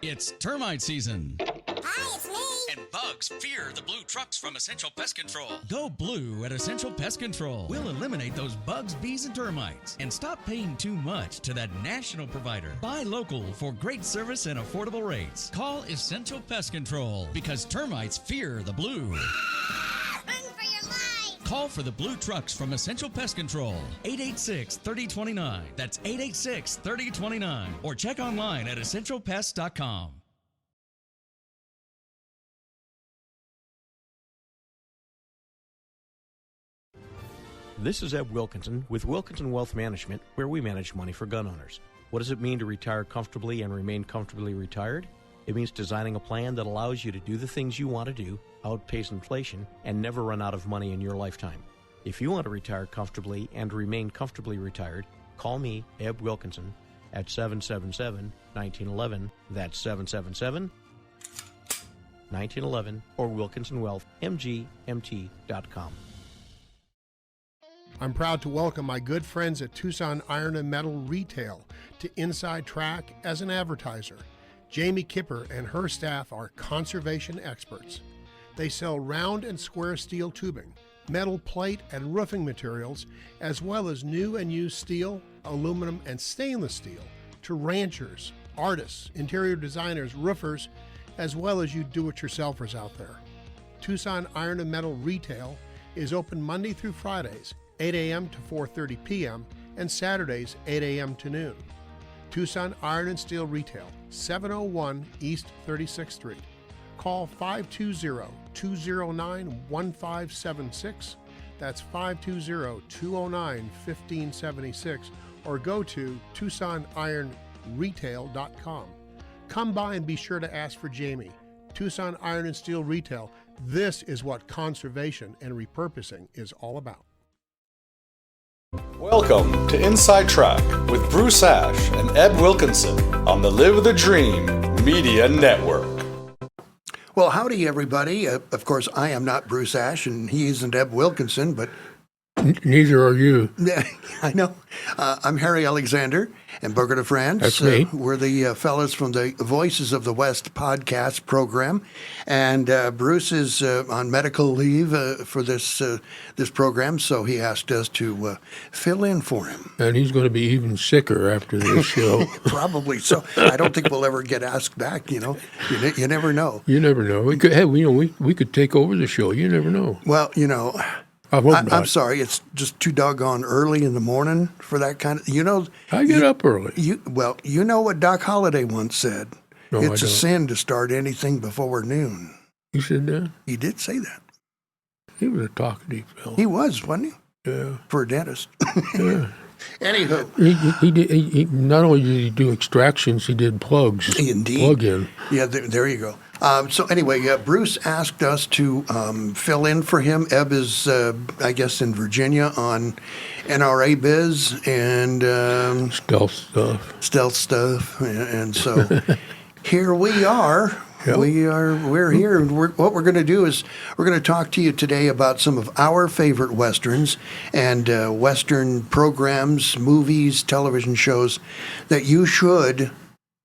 It's termite season. Hi, it's me. And bugs fear the blue trucks from Essential Pest Control. Go blue at Essential Pest Control. We'll eliminate those bugs, bees, and termites. And stop paying too much to that national provider. Buy local for great service and affordable rates. Call Essential Pest Control because termites fear the blue. Run for your life. Call for the blue trucks from Essential Pest Control. 886-3029. That's 886-3029. Or check online at essentialpest.com. This is Eb Wilkinson with Wilkinson Wealth Management, where we manage money for gun owners. What does it mean to retire comfortably and remain comfortably retired? It means designing a plan that allows you to do the things you want to do, outpace inflation, and never run out of money in your lifetime. If you want to retire comfortably and remain comfortably retired, call me, Eb Wilkinson, at 777-1911. That's 777-1911 or WilkinsonWealthMGMT.com. I'm proud to welcome my good friends at Tucson Iron and Metal Retail to Inside Track as an advertiser. Jamie Kipper and her staff are conservation experts. They sell round and square steel tubing, metal plate and roofing materials, as well as new and used steel, aluminum, and stainless steel to ranchers, artists, interior designers, roofers, as well as you do-it-yourselfers out there. Tucson Iron and Metal Retail is open Monday through Fridays, 8 a.m. to 4:30 p.m., and Saturdays, 8 a.m. to noon. Tucson Iron and Steel Retail, 701 East 36th Street. Call 520-209-1576. That's 520-209-1576. Or go to TucsonIronRetail.com. Come by and be sure to ask for Jamie. Tucson Iron and Steel Retail. This is what conservation and repurposing is all about. Welcome to Inside Track with Bruce Ash and Eb Wilkinson on the Live the Dream Media Network. Well, howdy, everybody. Of course, I am not Bruce Ash, and he isn't Eb Wilkinson, but... Neither are you. I know. I'm Harry Alexander and Burger de France. That's me. We're the fellows from the Voices of the West podcast program. And Bruce is on medical leave for this program, so he asked us to fill in for him. And he's going to be even sicker after this show. Probably so. I don't think we'll ever get asked back, You never know. You never know. We could take over the show. You never know. Well, I hope not. I'm sorry, it's just too doggone early in the morning for that kind of, I get up early. You know what Doc Holliday once said. No, it's a sin to start anything before noon. You said that? He did say that. He was a talkative fellow. He was, wasn't he? Yeah. For a dentist. Yeah. Anywho. He not only did he do extractions, he did plugs. Indeed. Plug in. Yeah, there you go. So anyway, Bruce asked us to fill in for him. Eb is, I guess, in Virginia on NRA biz and stealth stuff, and so here we are. Yep. We're here. And what we're going to do is we're going to talk to you today about some of our favorite westerns and western programs, movies, television shows that you should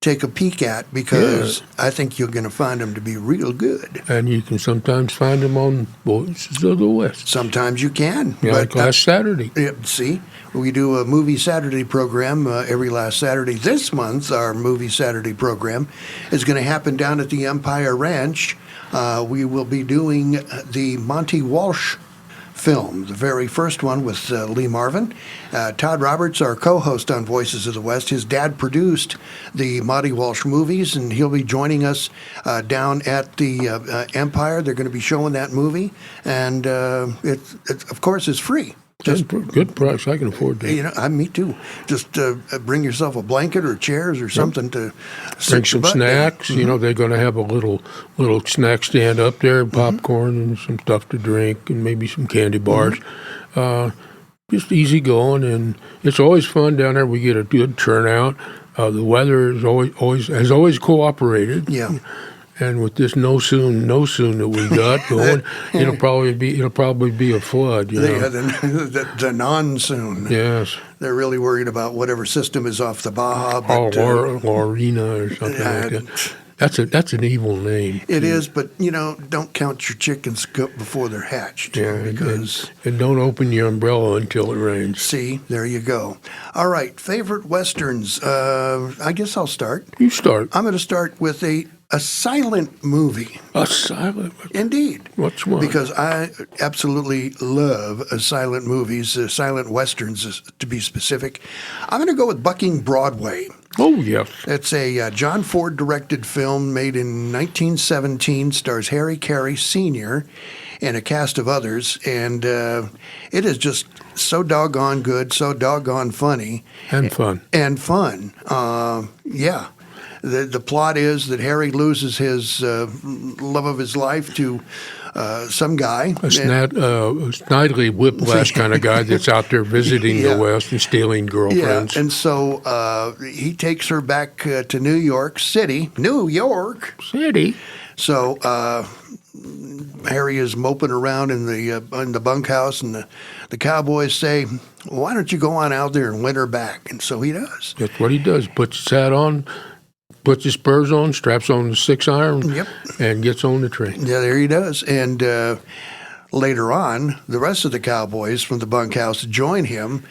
take a peek at because I think you're going to find them to be real good. And you can sometimes find them on Voices of the West. Sometimes you can. Yeah, like last Saturday. See, we do a Movie Saturday program every last Saturday. This month, our Movie Saturday program is going to happen down at the Empire Ranch. We will be doing the Monty Walsh film, the very first one with Lee Marvin. Todd Roberts, our co-host on Voices of the West, his dad produced the Monty Walsh movies, and he'll be joining us down at the Empire. They're going to be showing that movie, and it of course, is free. Just good price. I can afford that. Me too. Just bring yourself a blanket or chairs or something to bring some snacks. Mm-hmm. They're going to have a little snack stand up there, popcorn and some stuff to drink, and maybe some candy bars. Just easy going, and it's always fun down there. We get a good turnout. The weather is has always cooperated. Yeah. And with this no soon that we got going, it'll probably be a flood. The non-soon. Yes. They're really worried about whatever system is off the Baja. Laurina or something like that. That's an evil name. It is, but don't count your chickens before they're hatched. Yeah, because and don't open your umbrella until it rains. see, there you go. All right, favorite westerns. I guess I'll start. You start. I'm going to start with a silent movie. A silent. Indeed. What's one? Because I absolutely love silent movies, silent westerns to be specific. I'm going to go with Bucking Broadway. Oh, yes. It's a John Ford directed film made in 1917, stars Harry Carey Sr. and a cast of others, and it is just so doggone good, so doggone funny. And fun. And fun. Yeah. The plot is that Harry loses his love of his life to some guy. A Snidely Whiplash kind of guy that's out there visiting Yeah. the West and stealing girlfriends. Yeah, and so he takes her back to New York City. New York City. So Harry is moping around in the bunkhouse, and the cowboys say, "Why don't you go on out there and win her back?" And so he does. That's what he does. Puts his hat on, puts his spurs on, straps on the 6-iron, Yep. and gets on the train. Yeah, there he does. And later on, the rest of the cowboys from the bunkhouse join him.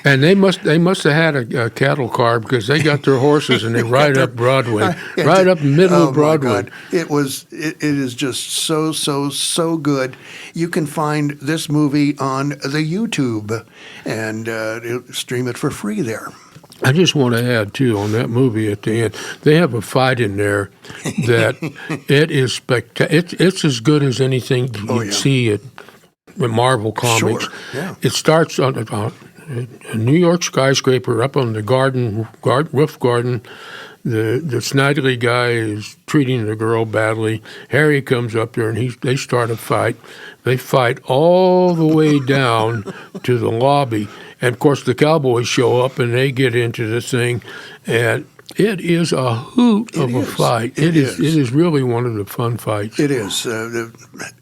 And they must have had a cattle car because they got their horses and they ride up Broadway, right up the middle Oh, of Broadway. my God. It is just so good. You can find this movie on the YouTube and stream it for free there. I just want to add, too, on that movie at the end, they have a fight in there that it is spectacular. It's as good as anything you'd see at Marvel Comics. Sure, yeah. It starts on a New York skyscraper up on the roof garden. The Snidely guy is treating the girl badly. Harry comes up there and they start a fight. They fight all the way down to the lobby. And, of course, the cowboys show up and they get into the thing. And it is a hoot of a fight. It is really one of the fun fights. It is.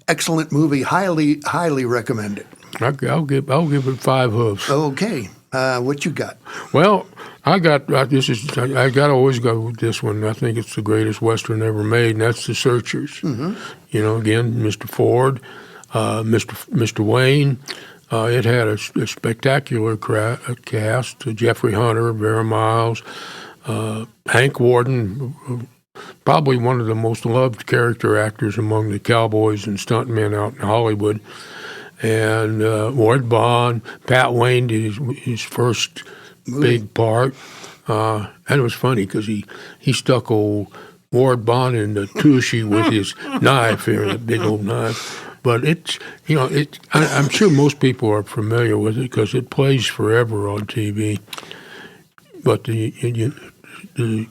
Excellent movie. Highly recommended. I'll give it 5 hoofs. Okay. What you got? Well, I got to always go with this one. I think it's the greatest Western ever made, and that's The Searchers. Mm-hmm. Again, Mr. Ford, Mr. Wayne. It had a spectacular cast: Jeffrey Hunter, Vera Miles, Hank Warden, probably one of the most loved character actors among the cowboys and stuntmen out in Hollywood. And Ward Bond, Pat Wayne did his first big part. And it was funny because he stuck old Ward Bond in the tushy with his knife here, that big old knife. But I'm sure most people are familiar with it because it plays forever on TV. But the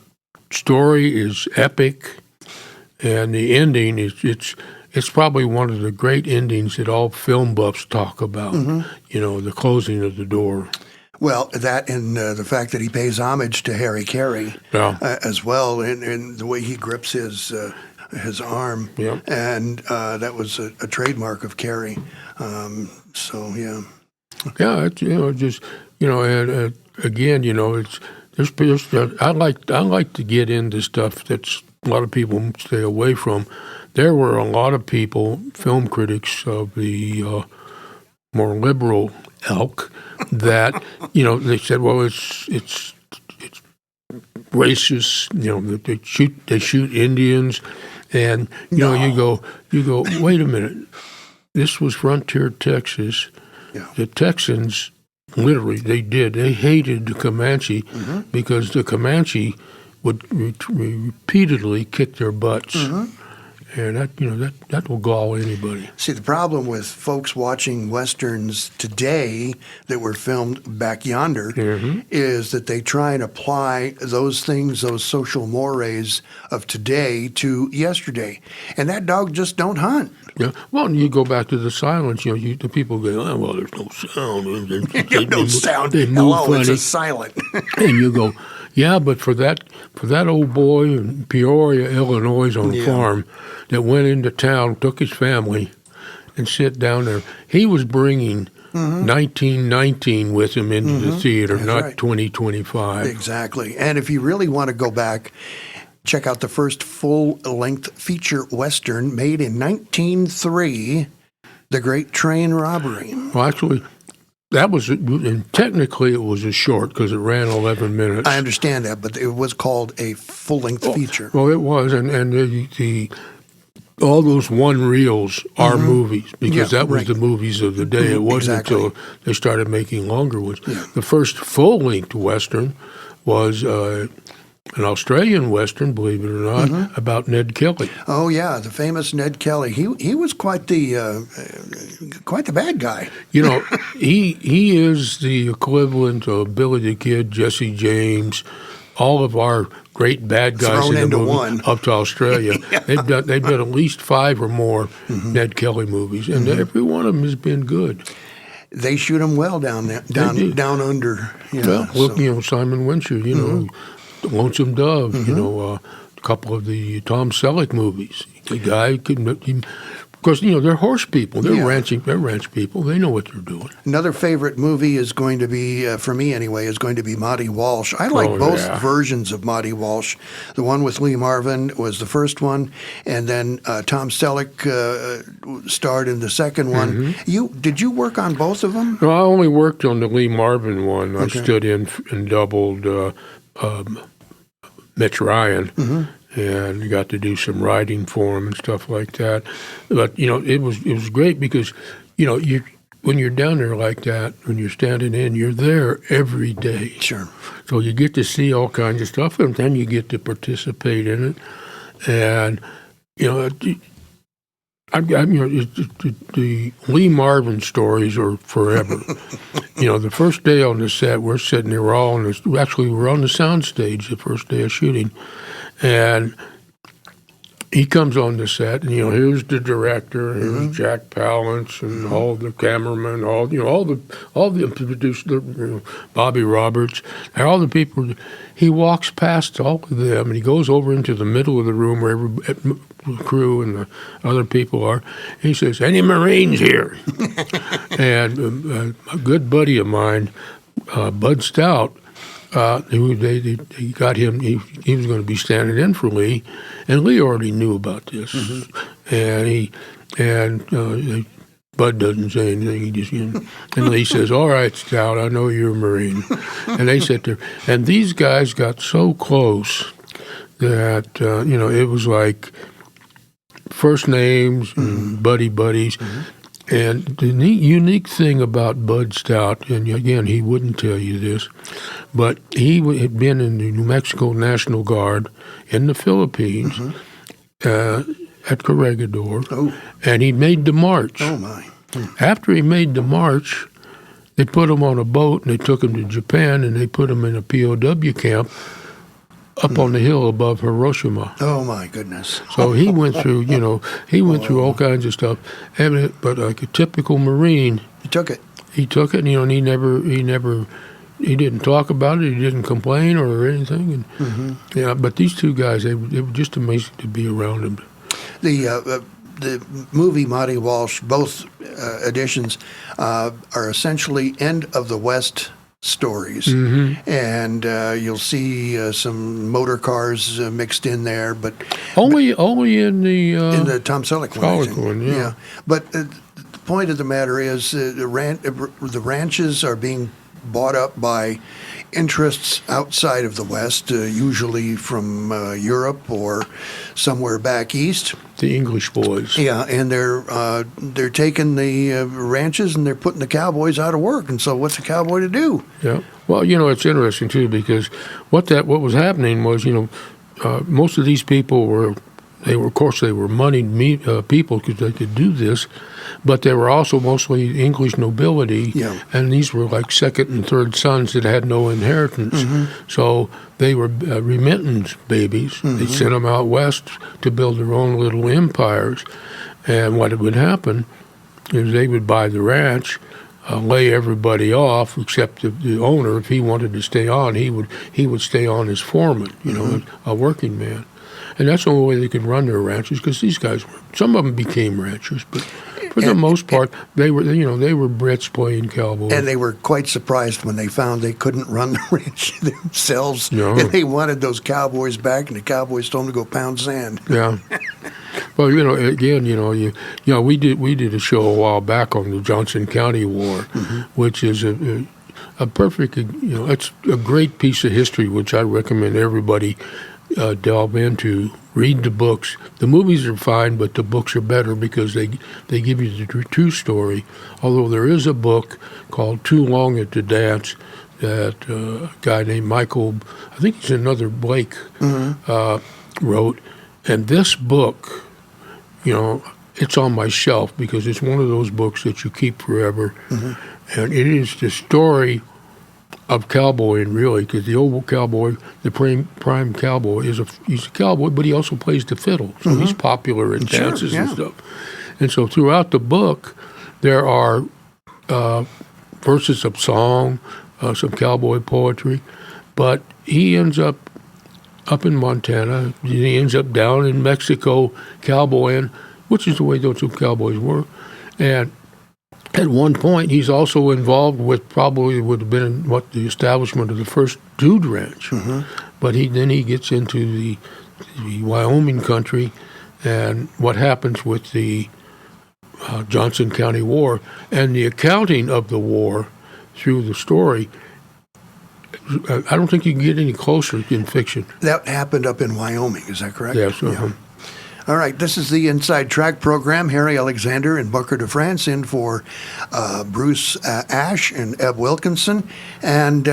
story is epic, and the ending it's probably one of the great endings that all film buffs talk about. Mm-hmm. The closing of the door. Well, that and the fact that he pays homage to Harry Carey as well, and the way he grips his arm, and that was a trademark of Carey. So yeah, it's and again, I like to get into stuff that's a lot of people stay away from. There were a lot of people, film critics of the more liberal ilk, that they said, well, it's racist. They shoot Indians. And you go. Wait a minute. This was frontier Texas. Yeah. The Texans, literally, they hated the Comanche because the Comanche would repeatedly kick their butts, and that will gall anybody. See, the problem with folks watching westerns today that were filmed back yonder is that they try and apply those things, those social mores of today to yesterday, and that dog just don't hunt. Yeah. Well, and you go back to the silence. The people go, "Oh, well, there's no sound. No sound. They move Hello, funny." it's a silent. And you go, yeah, but for that old boy in Peoria, Illinois, on a farm that went into town, took his family, and sit down there, he was bringing 1919 with him into the theater, That's not right. 2025. Exactly. And if you really want to go back check out the first full-length feature Western made in 1903, The Great Train Robbery. Well, actually, that was, and technically it was a short because it ran 11 minutes. I understand that, but it was called a full-length feature. Well, it was, and the all those one reels are movies because that was the movies of the day. It wasn't until they started making longer ones. Yeah. The first full-length Western was an Australian Western, believe it or not, about Ned Kelly. Oh yeah, the famous Ned Kelly. He was quite the bad guy. You know, he is the equivalent of Billy the Kid, Jesse James, all of our great bad guys Thrown in the into movie one. up to Australia. They've done at least 5 or more Ned Kelly movies, and every one of them has been good. They shoot him well down there, down under. Well, look, Simon Winchell, Lonesome Dove, a couple of the Tom Selleck movies. The guy because they're horse people, they're ranch people. They know what they're doing. Another favorite movie is going to be, for me anyway, is going to be Monty Walsh. I like both versions of Monty Walsh. The one with Lee Marvin was the first one, and then Tom Selleck starred in the second one. Did you work on both of them? No, I only worked on the Lee Marvin one. I stood in and doubled Mitch Ryan. And got to do some writing for him and stuff like that. But it was great because when you're down there like that, when you're standing in, you're there every day. Sure. So you get to see all kinds of stuff, and then you get to participate in it. And the Lee Marvin stories are forever. The first day on the set, we're sitting there, we're on the sound stage the first day of shooting. And he comes on the set, and here's the director, here's Jack Palance, and all the cameramen, all the producers, Bobby Roberts, and all the people. He walks past all of them, and he goes over into the middle of the room where the crew and the other people are. And he says, "Any Marines here?" And a good buddy of mine, Bud Stout. They got him. He was going to be standing in for Lee, and Lee already knew about this. And Bud doesn't say anything. He just and Lee says, "All right, Stout, I know you're a Marine." And they sit there, and these guys got so close that it was like first names and buddies. And the unique thing about Bud Stout, and again, he wouldn't tell you this, but he had been in the New Mexico National Guard in the Philippines at Corregidor, and he made the march. Oh, my. After he made the march, they put him on a boat, and they took him to Japan, and they put him in a POW camp up on the hill above Hiroshima. Oh my goodness! So he went through, through all kinds of stuff. But like a typical Marine, he took it. He took it, and he didn't talk about it. He didn't complain or anything. And but these two guys, they were just amazing to be around them. The movie Monty Walsh, both editions, are essentially end of the West stories, and you'll see some motor cars mixed in there, but only in the Tom Selleck one. Yeah. But the point of the matter is, the ranches are being bought up by interests outside of the West, usually from Europe or somewhere back east. The English boys. Yeah, and they're taking the ranches and they're putting the cowboys out of work. And so, what's a cowboy to do? Yeah. Well, it's interesting too because what was happening was, most of these people were moneyed people because they could do this, but they were also mostly English nobility, and these were like second and third sons that had no inheritance. So they were remittance babies. They sent them out west to build their own little empires, and what would happen is they would buy the ranch, lay everybody off except the owner. If he wanted to stay on, he would stay on as foreman, a working man. And that's the only way they could run their ranches because these guys some of them became ranchers, but For the most part, they were Brits playing cowboys. And they were quite surprised when they found they couldn't run the ranch themselves. No. And they wanted those cowboys back, and the cowboys told them to go pound sand. Yeah. Well, again, we did a show a while back on the Johnson County War, which is a perfect, it's a great piece of history, which I recommend everybody delve into. Read the books. The movies are fine, but the books are better because they give you the true story. Although there is a book called Too Long at the Dance that a guy named Michael, I think he's another Blake, wrote. And this book, it's on my shelf because it's one of those books that you keep forever. And it is the story of cowboying, really, because the old cowboy, the prime cowboy, he's a cowboy, but he also plays the fiddle. So he's popular in dances and stuff. And so throughout the book, there are verses of song, some cowboy poetry, but he ends up in Montana. He ends up down in Mexico cowboying, which is the way those two cowboys were. And at one point, he's also involved with probably would have been the establishment of the first dude ranch. But then he gets into the Wyoming country and what happens with the Johnson County War and the accounting of the war through the story. I don't think you can get any closer in fiction. That happened up in Wyoming, is that correct? Yes. All right, this is the Inside Track program. Harry Alexander and Booker DeFrance in for Bruce Ash and Eb Wilkinson. And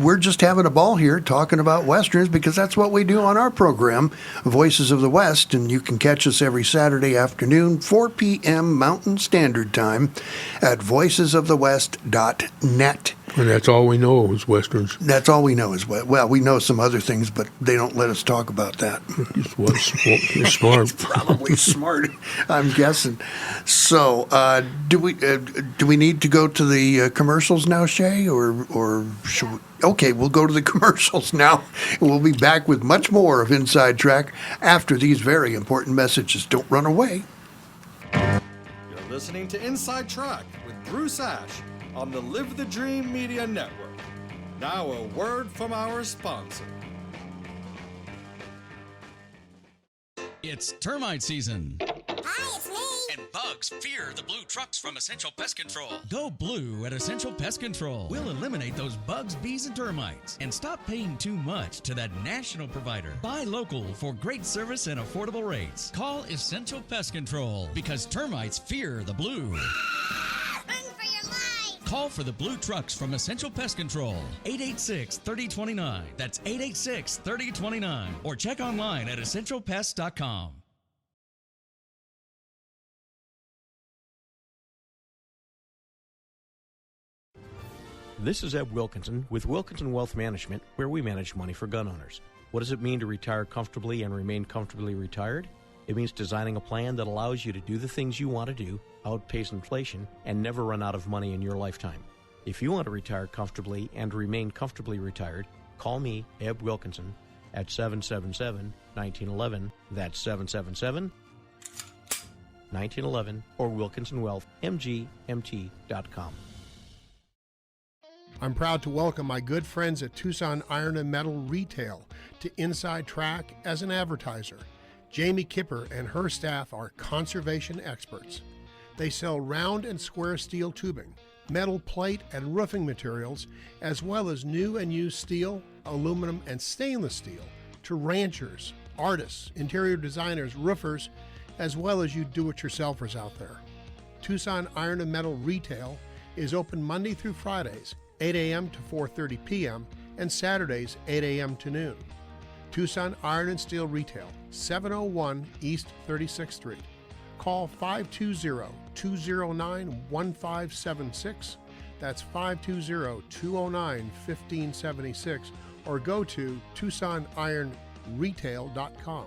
we're just having a ball here talking about Westerns because that's what we do on our program, Voices of the West. And you can catch us every Saturday afternoon, 4 p.m. Mountain Standard Time at voicesofthewest.net. And that's all we know is Westerns. That's all we know is we know some other things, but they don't let us talk about that. It's smart. It's probably smart, I'm guessing. So, do we need to go to the commercials now, Shay, or should we? Okay, we'll go to the commercials now. We'll be back with much more of Inside Track after these very important messages. Don't run away. You're listening to Inside Track with Bruce Ash on the Live the Dream Media Network. Now a word from our sponsor. It's termite season. Hi, it's me. And bugs fear the blue trucks from Essential Pest Control. Go blue at Essential Pest Control. We'll eliminate those bugs, bees, and termites. And stop paying too much to that national provider. Buy local for great service and affordable rates. Call Essential Pest Control because termites fear the blue. Run for your life. Call for the blue trucks from Essential Pest Control. 886-3029. That's 886-3029. Or check online at essentialpest.com. This is Eb Wilkinson with Wilkinson Wealth Management, where we manage money for gun owners. What does it mean to retire comfortably and remain comfortably retired? It means designing a plan that allows you to do the things you want to do, outpace inflation, and never run out of money in your lifetime. If you want to retire comfortably and remain comfortably retired, call me, Eb Wilkinson, at 777-1911. That's 777-1911 or WilkinsonWealthMGMT.com. I'm proud to welcome my good friends at Tucson Iron and Metal Retail to Inside Track as an advertiser. Jamie Kipper and her staff are conservation experts. They sell round and square steel tubing, metal plate and roofing materials, as well as new and used steel, aluminum, and stainless steel to ranchers, artists, interior designers, roofers, as well as you do-it-yourselfers out there. Tucson Iron and Metal Retail is open Monday through Fridays, 8 a.m. to 4:30 p.m., and Saturdays, 8 a.m. to noon. Tucson Iron and Steel Retail, 701 East 36th Street. Call 520-209-1576. That's 520-209-1576. Or go to TucsonIronRetail.com.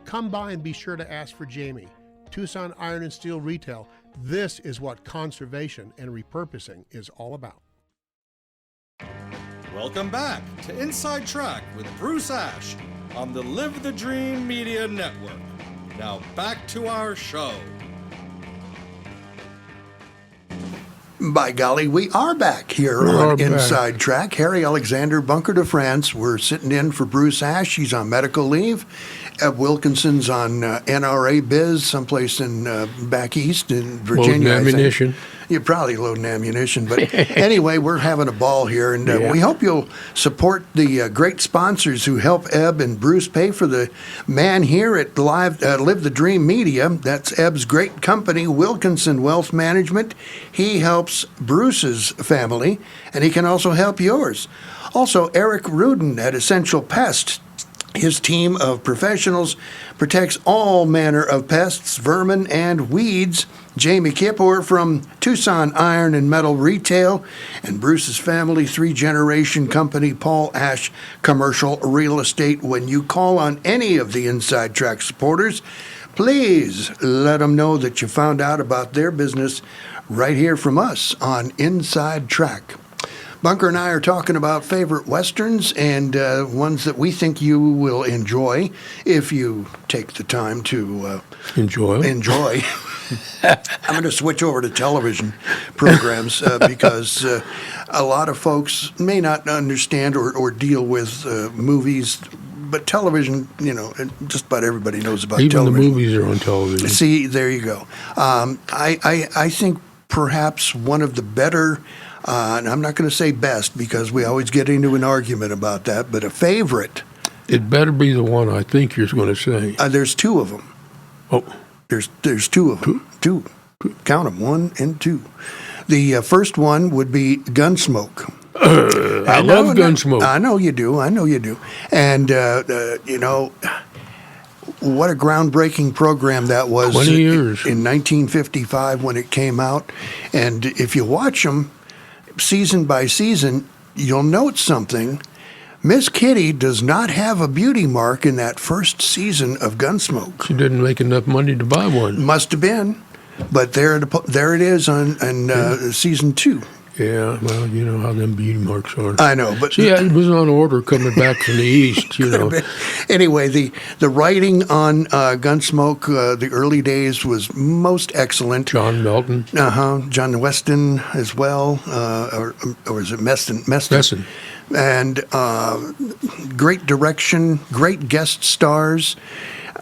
Come by and be sure to ask for Jamie. Tucson Iron and Steel Retail. This is what conservation and repurposing is all about. Welcome back to Inside Track with Bruce Ash on the Live the Dream Media Network. Now back to our show. By golly, we are back here on Inside Track. Harry Alexander, Bunker de France. We're sitting in for Bruce Ash. He's on medical leave. Eb Wilkinson's on NRA biz, someplace in back east in Virginia. Loading ammunition. You're probably loading ammunition. But anyway, we're having a ball here, and we hope you'll support the great sponsors who help Eb and Bruce pay for the man here at Live the Dream Media. That's Eb's great company, Wilkinson Wealth Management. He helps Bruce's family, and he can also help yours. Also, Eric Rudin at Essential Pest. His team of professionals protects all manner of pests, vermin, and weeds. Jamie Kippur from Tucson Iron and Metal Retail, and Bruce's family, 3-generation company, Paul Ash Commercial Real Estate. When you call on any of the Inside Track supporters, please let them know that you found out about their business right here from us on Inside Track. Bunker and I are talking about favorite Westerns and ones that we think you will enjoy if you take the time to enjoy. I'm going to switch over to television programs because a lot of folks may not understand or deal with movies. But television, just about everybody knows about television. Even the movies are on television. See, there you go. I think perhaps one of the better, and I'm not going to say best because we always get into an argument about that, but a favorite. It better be the one I think you're going to say. There's two of them. Oh. There's two of them. Two. Count them, 1 and 2. The first one would be Gunsmoke. I love Gunsmoke. I know you do. And, what a groundbreaking program that was. 20 years. In 1955 when it came out. And if you watch them season by season, you'll note something. Miss Kitty does not have a beauty mark in that first season of Gunsmoke. She didn't make enough money to buy one. Must have been. But there it is on season 2. Yeah, well, you know how them beauty marks are. I know, but see, it was on order coming back from the east. Anyway, the writing on Gunsmoke, the early days was most excellent. John Melton. John Weston as well, or is it Meston? Meston. And great direction, great guest stars.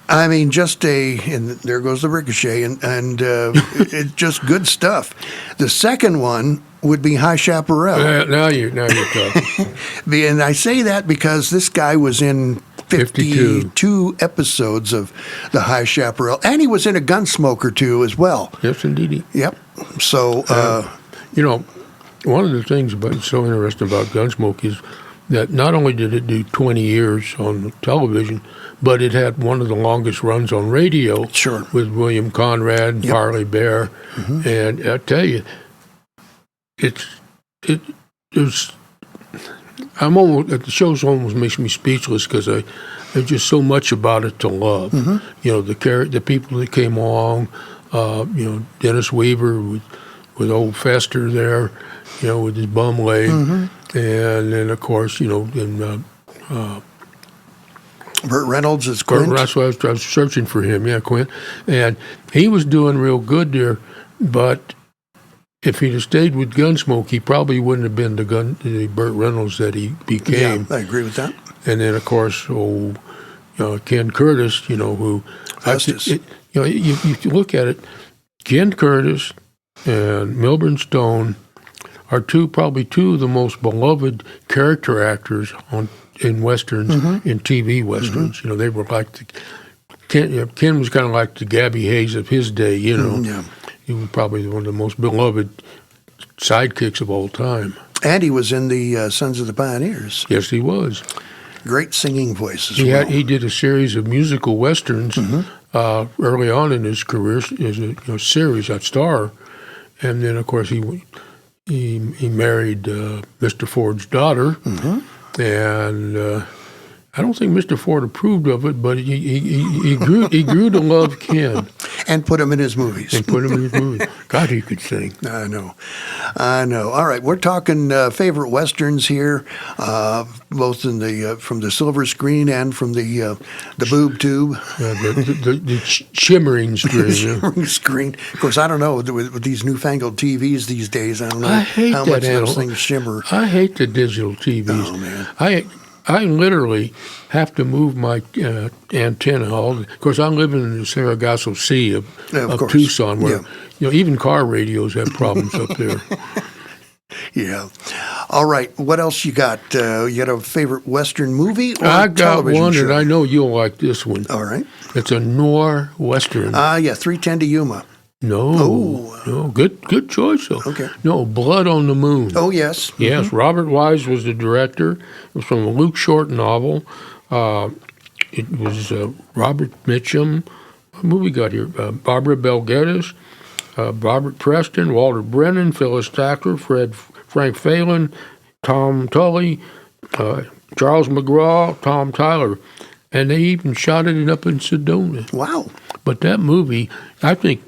I mean, and there goes the Ricochet, and it's just good stuff. The second one would be High Chaparral. Now you're talking. And I say that because this guy was in 52 episodes of the High Chaparral, and he was in a Gunsmoke or two as well. Yes, indeed. Yep. So, one of the things that's so interesting about Gunsmoke is that not only did it do 20 years on television, but it had one of the longest runs on radio. Sure. With William Conrad and Parley Bear. Mm-hmm. And I tell you, the show's almost makes me speechless because there's just so much about it to love. Mm-hmm. The people that came along, Dennis Weaver with old Fester there, with his bum leg. Mm-hmm. And then, of course, Burt Reynolds is Quint. That's why I was searching for him, Quint. And he was doing real good there, but if he'd have stayed with Gunsmoke, he probably wouldn't have been the Burt Reynolds that he became. Yeah, I agree with that. And then, of course, Ken Curtis, who... Justice. You look at it, Ken Curtis and Milburn Stone are probably two of the most beloved character actors in Westerns, mm-hmm. in TV Westerns. Mm-hmm. They were like Ken was kind of like the Gabby Hayes of his day, Mm-hmm, yeah. He was probably one of the most beloved sidekicks of all time. And he was in the Sons of the Pioneers. Yes, he was. Great singing voice as well. He did a series of musical Westerns mm-hmm. Early on in his career as a series at Star. And then, of course, he married Mr. Ford's daughter. Mm-hmm. And I don't think Mr. Ford approved of it, but he grew to love Ken. And put him in his movies. And put him in his movie. God, he could sing. I know. All right, we're talking favorite westerns here, both in the from the silver screen and from the boob tube. The shimmering screen. Shimmering screen. Of course, I don't know with these newfangled TVs these days. I don't know I hate how that much those things shimmer. I hate the digital TVs. Oh man. I literally have to move my antenna. Of course, I'm living in the Sargasso Sea of course. Tucson, where Yeah. even car radios have problems up there. Yeah. All right. What else you got? You got a favorite Western movie or I got television one, show? and I know you'll like this one. All right. It's a noir Western. Yeah, 3:10 to Yuma. No, good choice though. Okay. No, Blood on the Moon. Oh, yes. Yes, Robert Wise was the director. It was from a Luke Short novel. It was Robert Mitchum. What movie got here? Barbara Bel Geddes, Robert Preston, Walter Brennan, Phyllis Thacker, Frank Phelan, Tom Tully, Charles McGraw, Tom Tyler. And they even shot it up in Sedona. Wow. But that movie, I think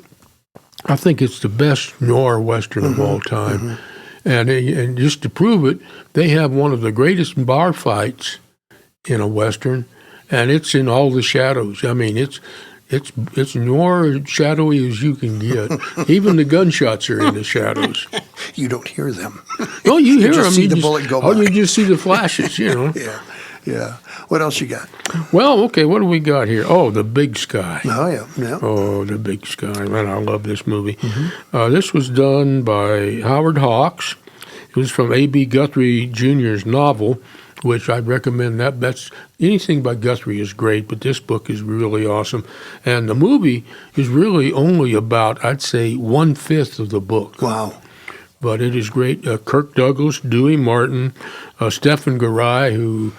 it's the best noir Western of all time. And just to prove it, they have one of the greatest bar fights in a Western, and it's in all the shadows. I mean, it's noir shadowy as you can get. Even the gunshots are in the shadows. You don't hear them. No, you hear just them. see the bullet go by. You just see the flashes, Yeah. What else you got? Well, okay, what do we got here? Oh, The Big Sky. Oh, yeah. Oh, The Big Sky. Man, I love this movie. This was done by Howard Hawks. It was from A.B. Guthrie Jr.'s novel, which I'd recommend. That's anything by Guthrie is great, but this book is really awesome. And the movie is really only about, I'd say, 1/5 of the book. Wow. But it is great. Kirk Douglas, Dewey Martin, Stephen Garai, who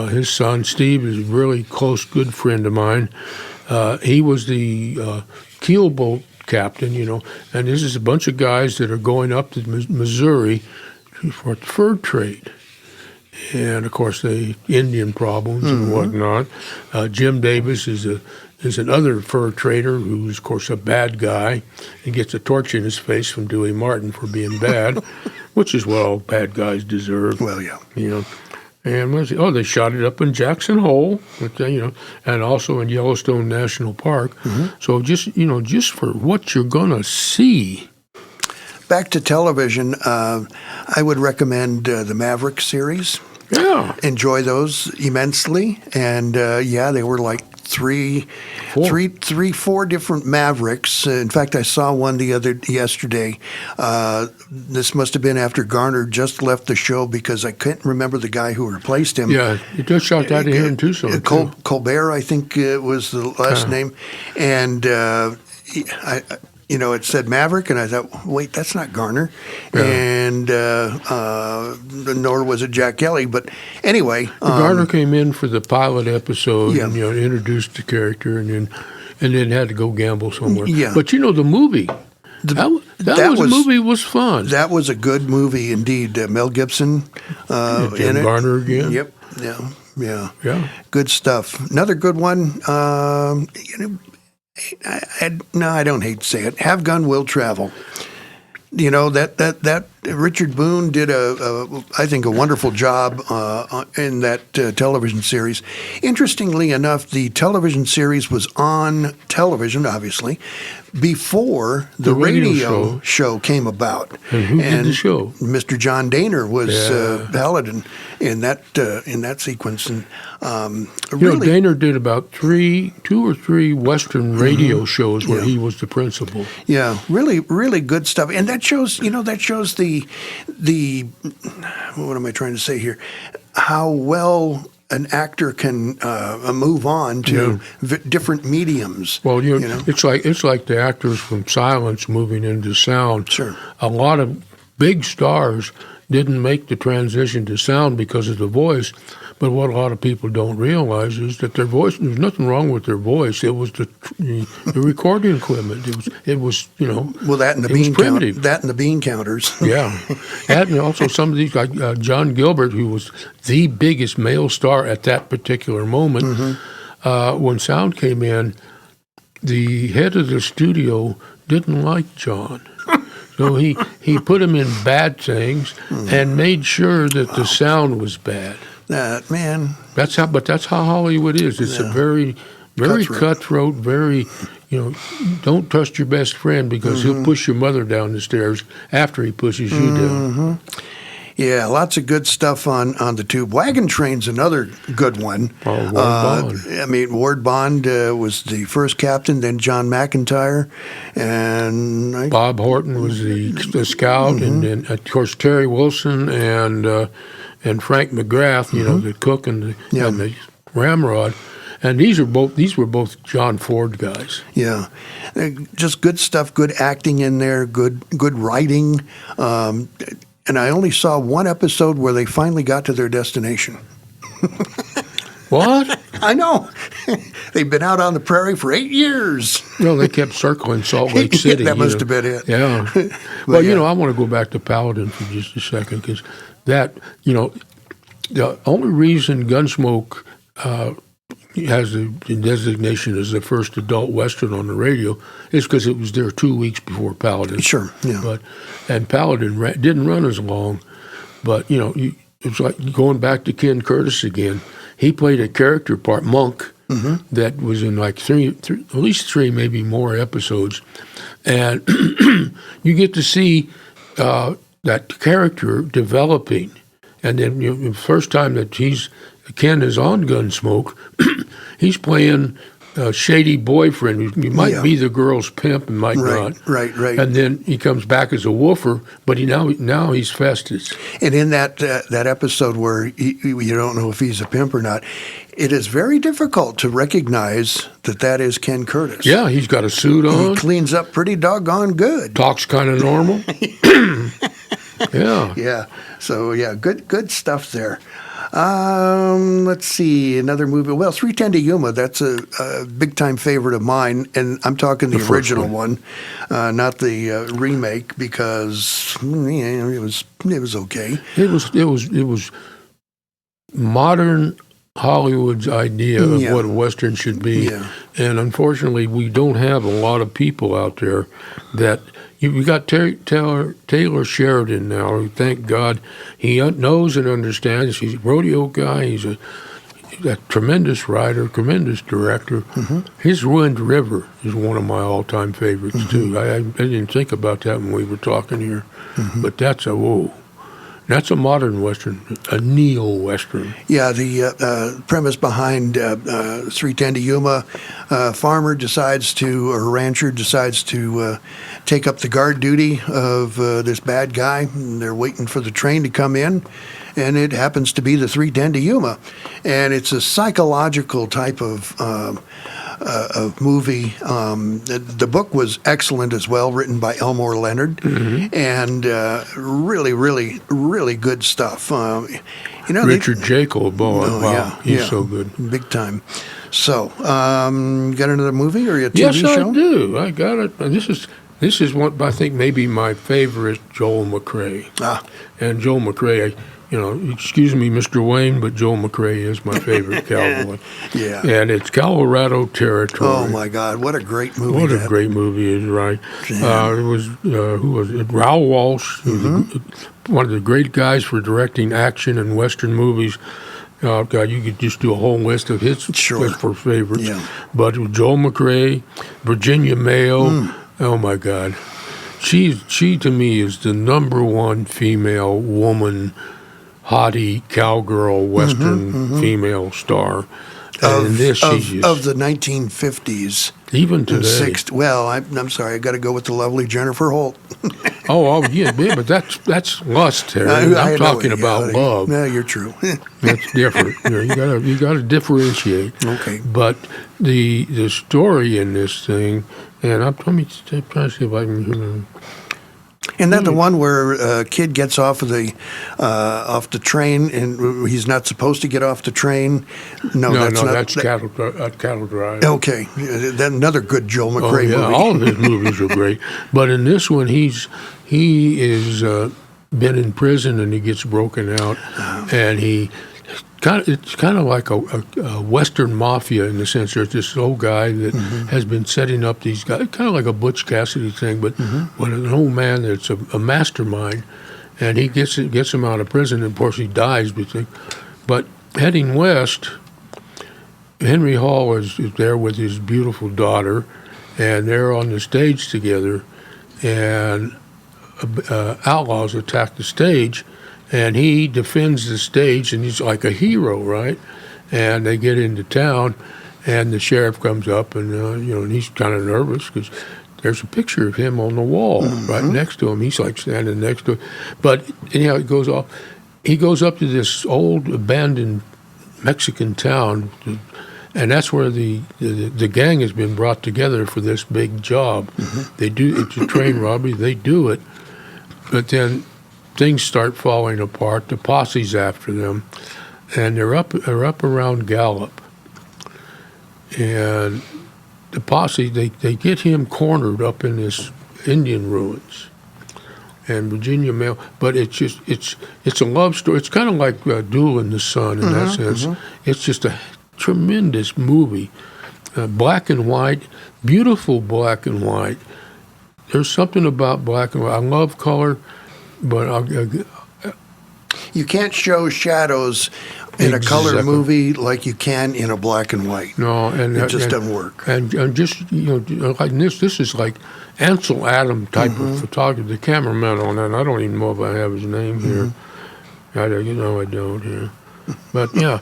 his son Steve is a really close, good friend of mine. He was the keelboat captain, and this is a bunch of guys that are going up to Missouri for the fur trade. And, of course, the Indian problems and whatnot. Jim Davis is another fur trader who's, of course, a bad guy. He gets a torch in his face from Dewey Martin for being bad, which is what all bad guys deserve. Well, yeah. And they shot it up in Jackson Hole, and also in Yellowstone National Park. So just for what you're gonna see. Back to television, I would recommend the Maverick series. Yeah. Enjoy those immensely. And they were like four different Mavericks. In fact, I saw one yesterday. This must have been after Garner just left the show because I couldn't remember the guy who replaced him. Yeah, he just shot that here in Tucson. Colbert, I think was the last name. And it said Maverick, and I thought, wait, that's not Garner. Yeah. And nor was it Jack Kelly. But anyway. Garner came in for the pilot episode Yeah. and introduced the character and then had to go gamble somewhere. Yeah. But the movie, movie was fun. That was a good movie indeed. Mel Gibson in it. Garner again. Yep. Yeah. Good stuff. Another good one. I don't hate to say it. Have Gun Will Travel. That Richard Boone did I think a wonderful job in that television series. Interestingly enough, the television series was on television, obviously, before the radio show came about. And who did the show? Mr. John Daner was Paladin in that sequence, and really, Daner did about 2 or 3 Western radio shows where he was the principal. Yeah, really, really good stuff, and that shows the what am I trying to say here? How well an actor can move on to different mediums. Well, it's like the actors from silence moving into sound. Sure, a lot of big stars didn't make the transition to sound because of the voice. But what a lot of people don't realize is that their voice, there's nothing wrong with their voice. It was the recording equipment. It was well, that and the bean counters. Yeah. And also some of these, like John Gilbert, who was the biggest male star at that particular moment, when sound came in, the head of the studio didn't like John. So he put him in bad things and made sure that the sound was bad. Man. That's how Hollywood is. It's a very cutthroat, very, don't trust your best friend because he'll push your mother down the stairs after he pushes you down. Yeah, lots of good stuff on the tube. Wagon Train's another good one. Oh, Ward Bond. Ward Bond was the first captain, then John McIntyre, and Bob Horton was the scout, and then of course Terry Wilson and Frank McGrath, the cook and the ramrod. And these were both John Ford guys. Yeah, just good stuff, good acting in there, good writing. And I only saw one episode where they finally got to their destination. What? I know. They've been out on the prairie for 8 years. No, they kept circling Salt Lake City. That must have been it. Yeah. Well, I want to go back to Paladin for just a second because that, the only reason Gunsmoke has the designation as the first adult Western on the radio is because it was there 2 weeks before Paladin. Sure, yeah. And Paladin didn't run as long, but, it's like going back to Ken Curtis again. He played a character part, Monk, that was in like at least three, maybe more episodes. And you get to see that character developing. And then the first time that Ken is on Gunsmoke, he's playing a shady boyfriend who might be the girl's pimp and might not. Right. And then he comes back as a woofer, but now he's Festus. And in that episode where you don't know if he's a pimp or not, it is very difficult to recognize that is Ken Curtis. Yeah, he's got a suit on. He cleans up pretty doggone good. Talks kind of normal. Yeah. Yeah. So, good stuff there. Let's see, another movie. Well, 3:10 to Yuma, that's a big-time favorite of mine, and I'm talking the original one, not the remake, because it was okay. It was modern Hollywood's idea of what a Western should be. Yeah. And unfortunately, we don't have a lot of people out there that... We got Taylor Sheridan now. Thank God he knows and understands. He's a rodeo guy. He's a tremendous writer, tremendous director. His Wind River is one of my all-time favorites, too. I didn't think about that when we were talking here. But that's a modern Western, a neo-Western. Yeah, the premise behind 3:10 to Yuma, farmer rancher decides to take up the guard duty of this bad guy. And they're waiting for the train to come in, and it happens to be the 3:10 to Yuma. And it's a psychological type of movie. The book was excellent as well, written by Elmore Leonard, and really, really, really good stuff. Richard Jacob, wow, he's so good, big time. So, got another movie or a TV show? Yes, I do. I got it. This is what I think maybe my favorite Joel McCrea. And Joel McCrea. Excuse me, Mr. Wayne, but Joel McCrea is my favorite cowboy. Yeah. And it's Colorado Territory. Oh, my God. What a great movie. What a great movie is, right? It was, who was it? Raoul Walsh, one of the great guys for directing action and Western movies. God, you could just do a whole list of his for favorites. Yeah. But Joel McCrea, Virginia Mayo, oh, my God. She to me is the number one female woman hottie cowgirl Western female star. Of the 1950s. Even today. I'm sorry, I got to go with the lovely Jennifer Holt. Yeah, but that's lust, Terry. I'm talking about love. No, you're true. That's different. You got to differentiate. Okay. But the story in this thing, and I'm trying to see if I can. Isn't that the one where a kid gets off the train and he's not supposed to get off the train? That's Cattle Drive. Okay, then another good Joel McCrea movie. All of his movies are great, but in this one, he is been in prison and he gets broken out, and he it's kind of like a Western mafia in the sense there's this old guy that has been setting up these guys, kind of like a Butch Cassidy thing, but an old man that's a mastermind, and he gets him out of prison, and of course he dies. But heading west, Henry Hall is there with his beautiful daughter, and they're on the stage together, and outlaws attack the stage, and he defends the stage, and he's like a hero, right? And they get into town, and the sheriff comes up, and and he's kind of nervous because there's a picture of him on the wall right next to him. He's like standing next to him, but anyhow, it goes off. He goes up to this old abandoned Mexican town, and that's where the gang has been brought together for this big job. It's a train robbery. They do it, but then things start falling apart. The posse's after them, and they're up around Gallup, and the posse they get him cornered up in this Indian ruins. And Virginia Mail, but it's a love story. It's kind of like Duel in the Sun in that sense. It's just a tremendous movie, black and white, beautiful black and white. There's something about black and white. I love color, but You can't show shadows in a color movie like you can in a black and white. No, and it just doesn't work. And just like this is like Ansel Adams type of photography. The cameraman on that, I don't even know if I have his name here. I don't here. But yeah,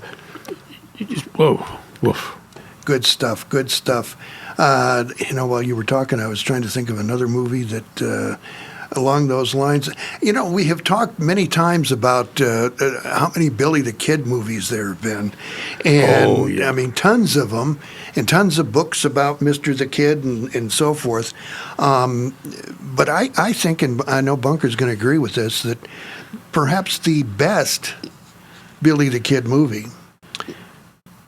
you just woof. Good stuff. Good stuff. While you were talking, I was trying to think of another movie that. Along those lines, we have talked many times about how many Billy the Kid movies there have been, and I mean tons of them, and tons of books about Mr. the Kid and so forth. But I think, and I know Bunker's going to agree with this, that perhaps the best Billy the Kid movie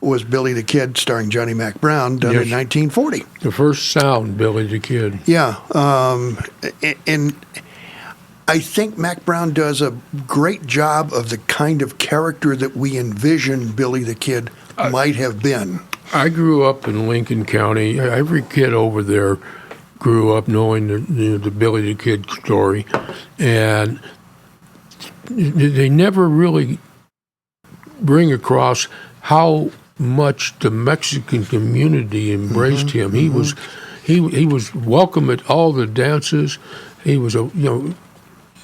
was Billy the Kid starring Johnny Mac Brown, done in 1940. The first sound, Billy the Kid. Yeah, and I think Mac Brown does a great job of the kind of character that we envision Billy the Kid might have been. I grew up in Lincoln County. Every kid over there grew up knowing the Billy the Kid story, and they never really bring across how much the Mexican community embraced him. He was welcome at all the dances. He was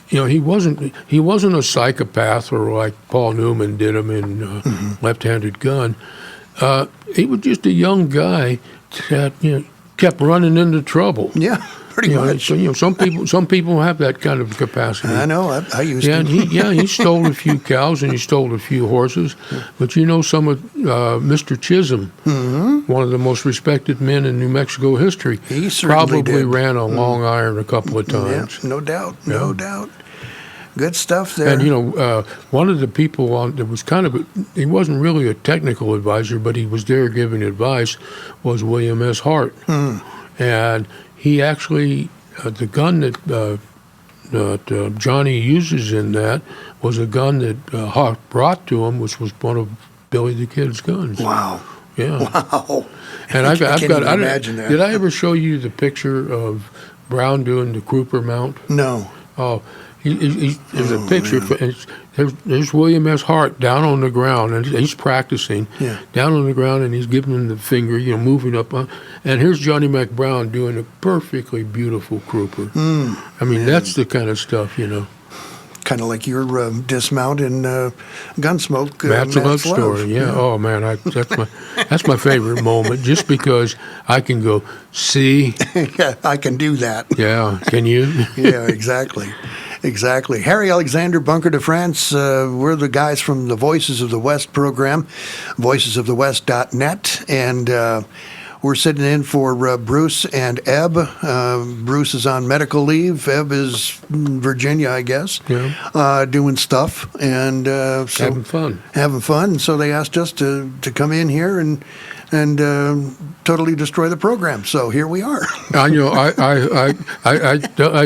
he wasn't a psychopath or like Paul Newman did him in Left-Handed Gun. He was just a young guy that kept running into trouble. Yeah. Pretty much. So, some people have that kind of capacity. I know. I used to. And he stole a few cows and he stole a few horses. But some of Mr. Chisholm, one of the most respected men in New Mexico history, he certainly probably did. ran a long iron a couple of times. Yeah, no doubt. No doubt. Good stuff there. And, one of the people that was he wasn't really a technical advisor, but he was there giving advice, was William S. Hart. And he actually, the gun that Johnny uses in that was a gun that Hart brought to him, which was one of Billy the Kid's guns. Wow. Yeah. Wow. And I can't even imagine that. Did I ever show you the picture of Brown doing the Cooper mount? No. Oh, there's a picture. There's William S. Hart down on the ground, and he's practicing down on the ground, and he's giving him the finger, moving up. And here's Johnny Mac Brown doing a perfectly beautiful Cooper. I mean, that's the kind of stuff, Kind of like your dismount in Gunsmoke. That's a love story, yeah. Oh man, that's my favorite moment, just because I can go see. Yeah, I can do that. Yeah, can you? Yeah, exactly. Exactly. Harry Alexander, Bunker de France. We're the guys from the Voices of the West program, voicesofthewest.net, and we're sitting in for Bruce and Eb. Bruce is on medical leave. Eb is in Virginia, I guess, doing stuff and having fun. Having fun. And so they asked us to come in here and totally destroy the program. So here we are. I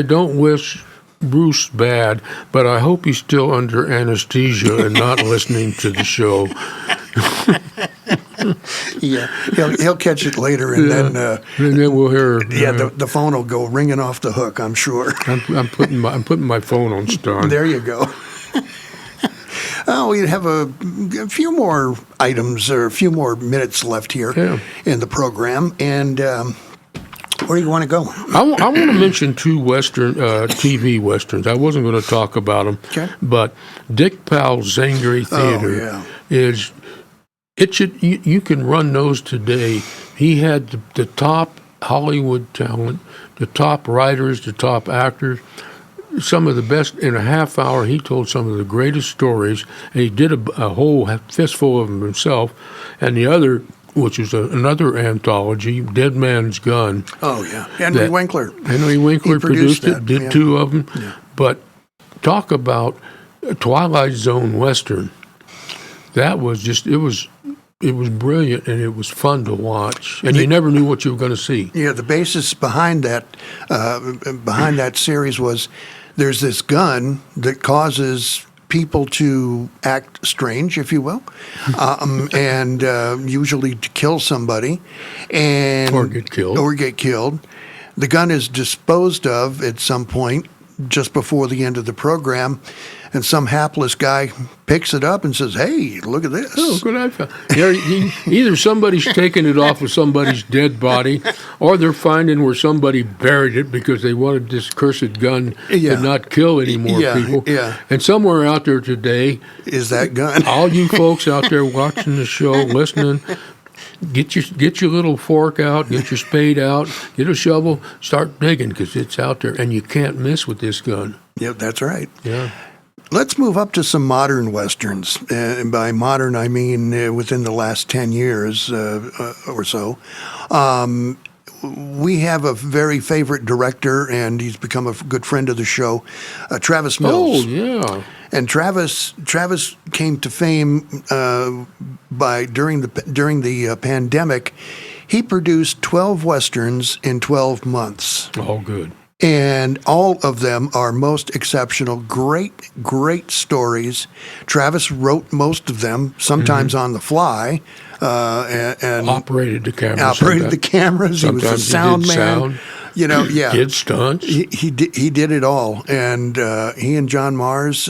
don't wish Bruce bad, but I hope he's still under anesthesia and not listening to the show. Yeah, he'll catch it later, and then we'll hear. the phone will go ringing off the hook, I'm sure. I'm putting my phone on stun. There you go. We have a few more items or a few more minutes left here in the program, and where do you want to go? I want to mention two Western TV Westerns. I wasn't going to talk about them, but Dick Powell's Zangri Theater is. It should you can run those today. He had the top Hollywood talent, the top writers, the top actors, some of the best. In a half hour, he told some of the greatest stories, and he did a whole fistful of them himself. And the other, which is another anthology, Dead Man's Gun. Oh yeah, Henry Winkler. Henry Winkler produced it, did yeah. two of them. Yeah. But talk about a Twilight Zone Western. That was just it was brilliant, and it was fun to watch, and you never knew what you were going to see. Yeah, the basis behind that series was there's this gun that causes people to act strange, if you will, and usually to kill somebody, or get killed. The gun is disposed of at some point just before the end of the program, and some hapless guy picks it up and says, "Hey, look at this." Oh, good idea. Either somebody's taking it off of somebody's dead body, or they're finding where somebody buried it because they wanted this cursed gun to not kill any more people. Yeah. And somewhere out there today is that gun. All you folks out there watching the show, listening, get your little fork out, get your spade out, get a shovel, start digging, because it's out there, and you can't miss with this gun. Yep, that's right. Yeah. Let's move up to some modern Westerns. And by modern, I mean within the last 10 years or so. We have a very favorite director, and he's become a good friend of the show, Travis Mills. Oh, yeah. And Travis came to fame during the pandemic. He produced 12 Westerns in 12 months. All good. And all of them are most exceptional, great stories. Travis wrote most of them, sometimes on the fly, and operated the cameras. He was a sound man. Did stunts. He did it all, and he and John Mars.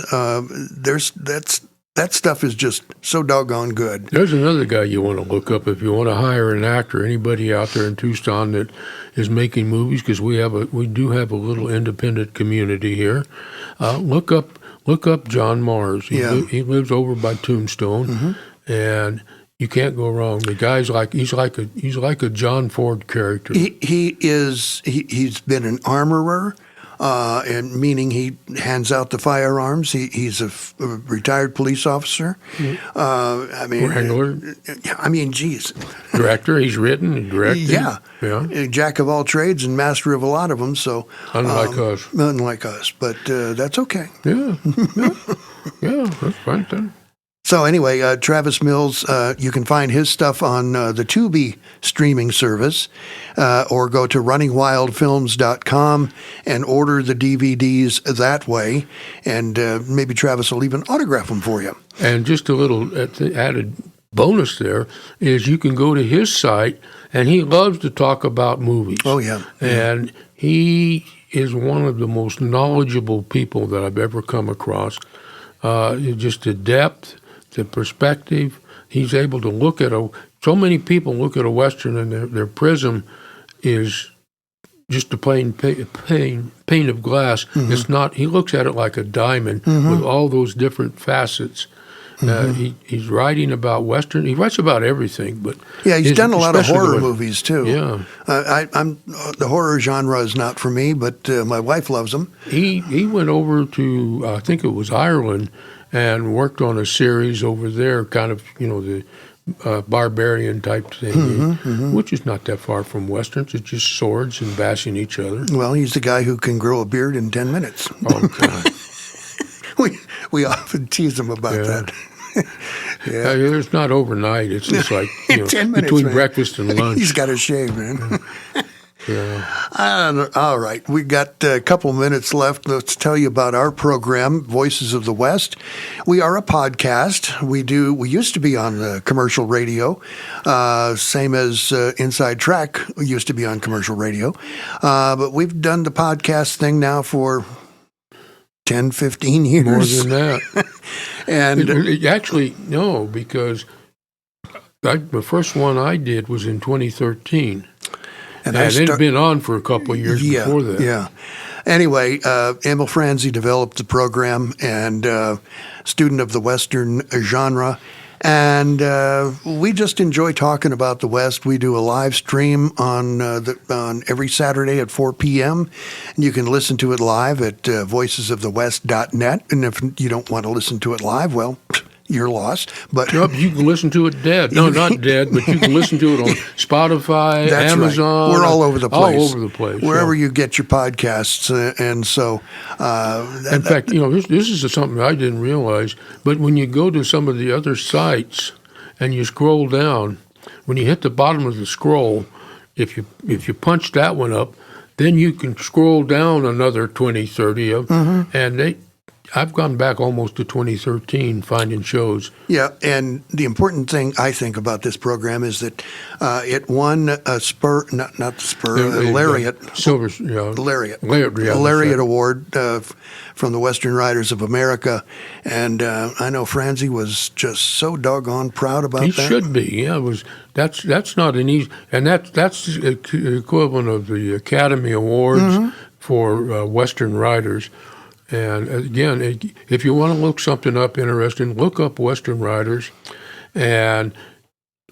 That stuff is just so doggone good. There's another guy you want to look up if you want to hire an actor. Anybody out there in Tucson that is making movies, because we do have a little independent community here. Look up John Mars. He lives over by Tombstone, and you can't go wrong. The guy's he's like a John Ford character. He's been an armorer. And meaning he hands out the firearms. He's a retired police officer. Wrangler. Geez. Director. He's written and directed. Yeah. Jack of all trades and master of a lot of them. So unlike us. But that's okay. Yeah. That's fine then. So anyway, Travis Mills, you can find his stuff on the Tubi streaming service, or go to runningwildfilms.com and order the DVDs that way, and maybe Travis will even autograph them for you. And just a little added bonus there is you can go to his site, and he loves to talk about movies. Oh, yeah. And he is one of the most knowledgeable people that I've ever come across. Just the depth, the perspective. He's able to look at so many people look at a Western and their prism is just a plain pane of glass. Mm-hmm. It's not. He looks at it like a diamond with all those different facets. He's writing about Western. He writes about everything, but he's done a lot of horror movies too. Yeah, I'm the horror genre is not for me, but my wife loves them. He went over to I think it was Ireland and worked on a series over there, kind of the barbarian type thing, which is not that far from Westerns. It's just swords and bashing each other. Well, he's the guy who can grow a beard in 10 minutes. Oh, God. we often tease him about that. It's not overnight. It's just like 10 minutes, between man. breakfast and lunch. He's got to shave, man. Yeah. All right, we got a couple minutes left. Let's tell you about our program, Voices of the West. We are a podcast. We used to be on commercial radio, same as Inside Track used to be on commercial radio. But we've done the podcast thing now for 10, 15 years. More than that. And Actually, no, because the first one I did was in 2013. And it had been on for a couple of years before that. Yeah. Anyway, Emil Franzi developed the program and student of the Western genre. And we just enjoy talking about the West. We do a live stream on every Saturday at 4 p.m. And you can listen to it live at voicesofthewest.net. And if you don't want to listen to it live, well, your loss. But you can listen to it dead. No, not dead, but you can listen to it on Spotify, that's Amazon. Right. We're all over the place. All over the place. Wherever you get your podcasts. And so... in fact, this is something I didn't realize, but when you go to some of the other sites and you scroll down, when you hit the bottom of the scroll, if you punch that one up, then you can scroll down another 20, 30 of them, and I've gone back almost to 2013 finding shows. Yeah, and the important thing I think about this program is that it won a Spur, not the Spur, Lariat. Lariat Award from the Western Writers of America. And I know Franzi was just so doggone proud about that. He should be, yeah. That's not an easy, and that's the equivalent of the Academy Awards for Western writers. And again, if you want to look something up interesting, look up Western writers, and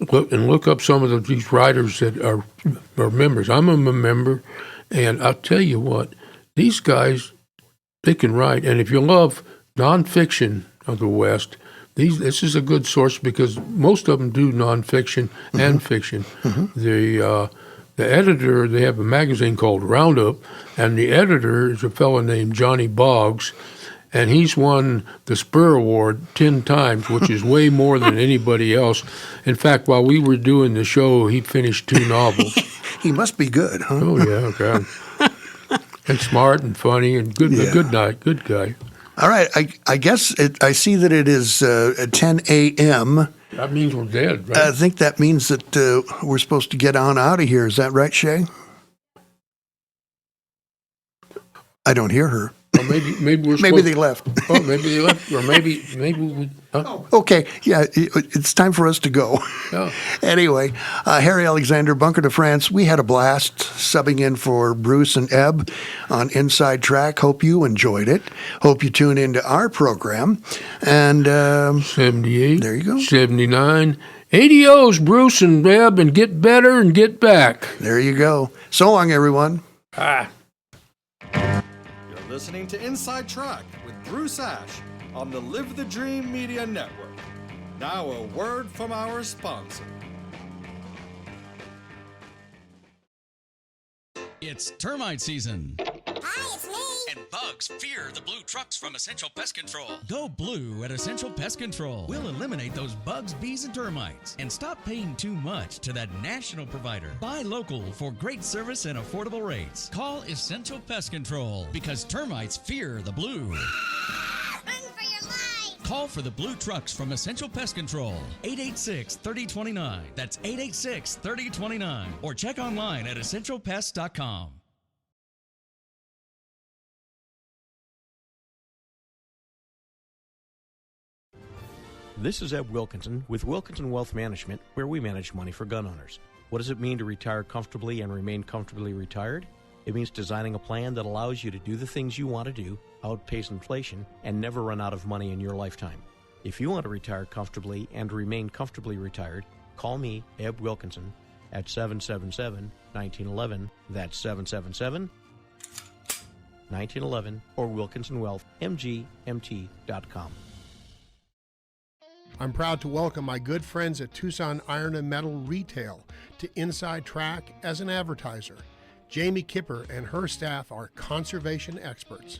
look up some of these writers that are members. I'm a member, and I'll tell you what, these guys, they can write. And if you love nonfiction of the West, this is a good source because most of them do nonfiction and fiction. The editor, they have a magazine called Roundup, and the editor is a fellow named Johnny Boggs, and he's won the Spur Award 10 times, which is way more than anybody else. In fact, while we were doing the show, he finished 2 novels. He must be good, huh? Oh, yeah, God. And smart and funny and good. Yeah. Good guy. All right, I guess I see that it is 10 a.m., That means we're dead, right? I think that means that we're supposed to get on out of here. Is that right, Shay? I don't hear her. Or maybe we're maybe they left. Oh, maybe they left, or maybe we. Okay, yeah, it's time for us to go. Oh. Anyway, Harry Alexander, Bunker de France. We had a blast subbing in for Bruce and Ebb on Inside Track. Hope you enjoyed it. Hope you tune into our program. And 78. There you go. 79. Adios, Bruce and Ebb, and get better and get back. There you go. So long, everyone. You're listening to Inside Track with Bruce Ash on the Live the Dream Media Network. Now a word from our sponsor. It's termite season. Hi, it's me. And bugs fear the blue trucks from Essential Pest Control. Go blue at Essential Pest Control. We'll eliminate those bugs, bees, and termites. And stop paying too much to that national provider. Buy local for great service and affordable rates. Call Essential Pest Control because termites fear the blue. Run for your life. Call for the blue trucks from Essential Pest Control. 886-3029. That's 886-3029. Or check online at essentialpest.com. This is Ed Wilkinson with Wilkinson Wealth Management, where we manage money for gun owners. What does it mean to retire comfortably and remain comfortably retired? It means designing a plan that allows you to do the things you want to do, outpace inflation, and never run out of money in your lifetime. If you want to retire comfortably and remain comfortably retired, call me, Ed Wilkinson, at 777-1911. That's 777-1911 or WilkinsonWealthMGMT.com. I'm proud to welcome my good friends at Tucson Iron and Metal Retail to Inside Track as an advertiser. Jamie Kipper and her staff are conservation experts.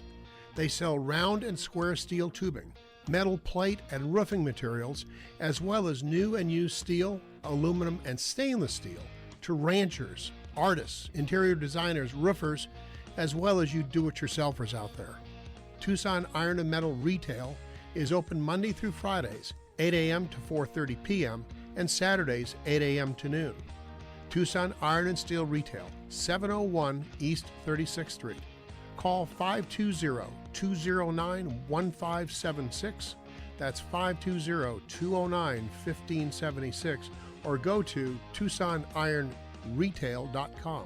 They sell round and square steel tubing, metal plate and roofing materials, as well as new and used steel, aluminum, and stainless steel to ranchers, artists, interior designers, roofers, as well as you do-it-yourselfers out there. Tucson Iron and Metal Retail is open Monday through Fridays, 8 a.m. to 4:30 p.m., and Saturdays, 8 a.m. to noon. Tucson Iron and Steel Retail, 701 East 36th Street. Call 520-209-1576. That's 520-209-1576, or go to TucsonIronRetail.com.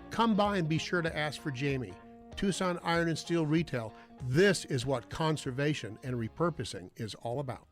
Come by and be sure to ask for Jamie. Tucson Iron and Steel Retail. This is what conservation and repurposing is all about.